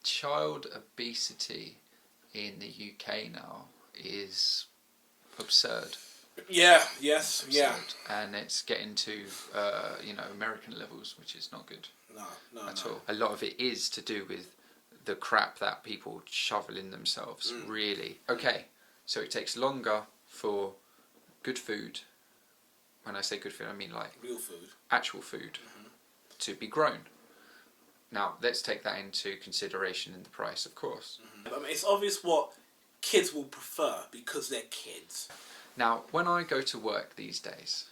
child obesity in the UK now is absurd. Yeah, yes, absurd. yeah. And it's getting to, American levels, which is not good. No, at all. A lot of it is to do with the crap that people shovel in themselves, really. Okay, so it takes longer for good food, when I say good food, I mean like real food, actual food, to be grown. Now, let's take that into consideration in the price, of course. I mean, it's obvious what kids will prefer because they're kids. Now, when I go to work these days,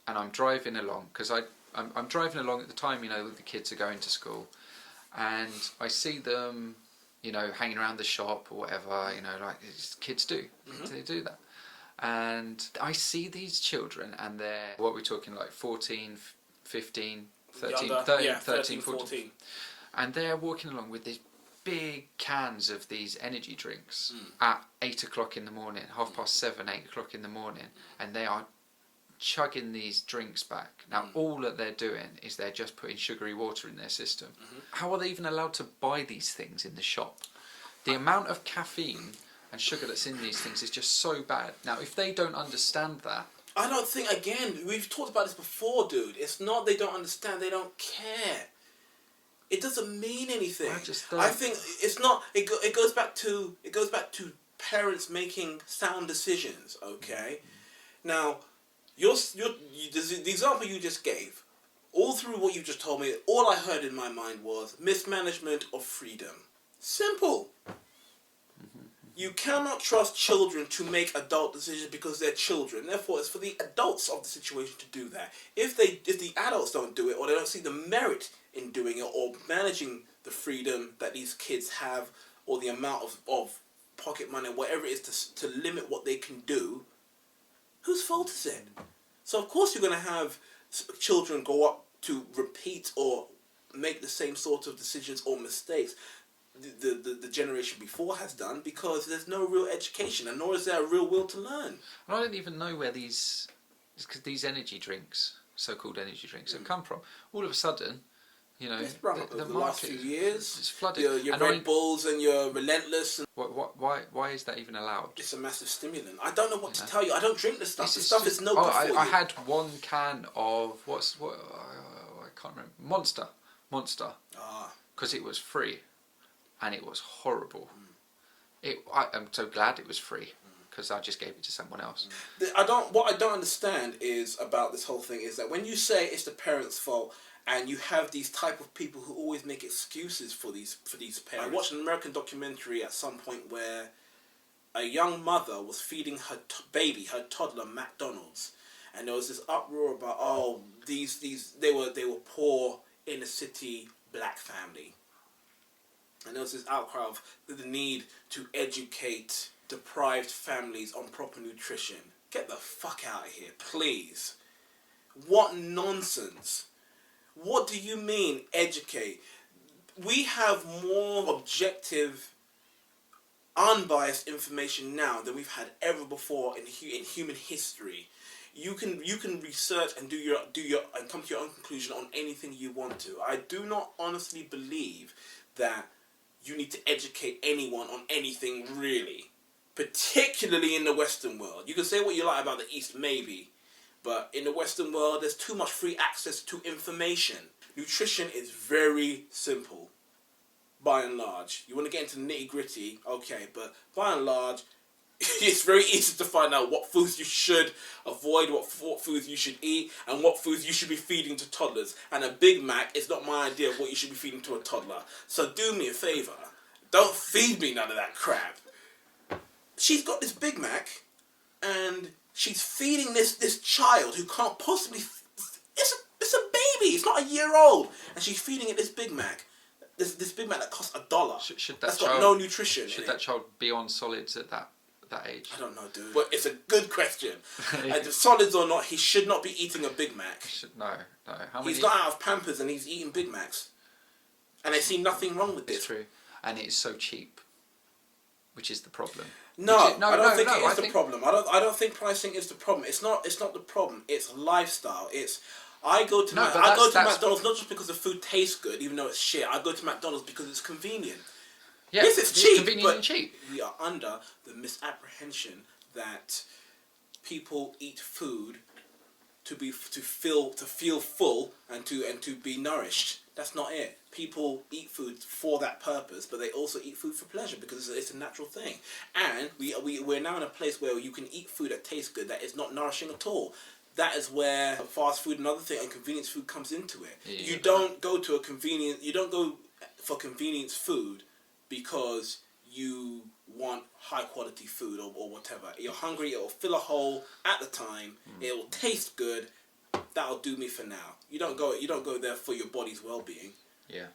and I'm driving along, because I'm driving along at the time, the kids are going to school, and I see them, hanging around the shop or whatever, like kids do. They do that. And I see these children, and they're, what we're talking, like 14, 15, 13, 14. And they're walking along with these big cans of these energy drinks at 8 o'clock in the morning, 7:30, 8 o'clock in the morning, and they are chugging these drinks back. Now, all that they're doing is they're just putting sugary water in their system. How are they even allowed to buy these things in the shop? The amount of caffeine and sugar that's in these things is just so bad. Now, if they don't understand that... I don't think, again, we've talked about this before, dude. It's not they don't understand, they don't care. It doesn't mean anything. I think it's not. It goes back to parents making sound decisions. Okay, now the example you just gave, all through what you just told me, all I heard in my mind was mismanagement of freedom. Simple. You cannot trust children to make adult decisions because they're children. Therefore, it's for the adults of the situation to do that. If the adults don't do it, or they don't see the merit in doing it, or managing the freedom that these kids have, or the amount of pocket money, whatever it is to limit what they can do, whose fault is it? So of course you're going to have children go up to repeat or make the same sort of decisions or mistakes the generation before has done, because there's no real education, and nor is there a real will to learn. And I don't even know where these energy drinks, so-called energy drinks, have come from. All of a sudden, it's sprung up the over the last few years. It's flooded. Your Red Bulls and your Relentless. And why is that even allowed? It's a massive stimulant. I don't know what to tell you. I don't drink this stuff. This stuff is no good for you. I had one can of I can't remember. Monster. Because it was free, and it was horrible. I'm so glad it was free, because I just gave it to someone else. What I don't understand is about this whole thing is that when you say it's the parents' fault, and you have these type of people who always make excuses for these parents. I watched an American documentary at some point where a young mother was feeding her her toddler, McDonald's, and there was this uproar about they were poor inner city black family, and there was this outcry of the need to educate deprived families on proper nutrition. Get the fuck out of here, please. What nonsense. What do you mean, educate? We have more objective, unbiased information now than we've had ever before in human history. You can research and and come to your own conclusion on anything you want to. I do not honestly believe that you need to educate anyone on anything, really, particularly in the Western world. You can say what you like about the East, maybe. But in the Western world, there's too much free access to information. Nutrition is very simple, by and large. You want to get into the nitty-gritty, okay, but by and large, it's very easy to find out what foods you should avoid, what foods you should eat, and what foods you should be feeding to toddlers. And a Big Mac is not my idea of what you should be feeding to a toddler. So do me a favour. Don't feed me none of that crap. She's got this Big Mac, and she's feeding this child who can't possibly... It's a baby. It's not a year old. And she's feeding it this Big Mac. This Big Mac that costs $1. Should that's got no nutrition. Should that child be on solids at that age? I don't know, dude. But it's a good question. Solids or not, he should not be eating a Big Mac. No. He's got out of Pampers and he's eating Big Macs. And they see nothing wrong with this. It's true. And it's so cheap, which is the problem. I don't think it is the problem. I don't think pricing is the problem. It's not the problem. It's lifestyle. I go to McDonald's not just because the food tastes good, even though it's shit. I go to McDonald's because it's convenient. Yeah, yes, it's cheap, convenient but and cheap. we are under the misapprehension that people eat food to feel full and to be nourished. That's not it. People eat food for that purpose, but they also eat food for pleasure because it's a natural thing. And we're now in a place where you can eat food that tastes good that is not nourishing at all. That is where fast food and other thing and convenience food comes into it. Yeah, you don't go to you don't go for convenience food because you want high quality food or whatever. You're hungry, it'll fill a hole at the time, it'll taste good, that'll do me for now. You don't go there for your body's well being. Yeah.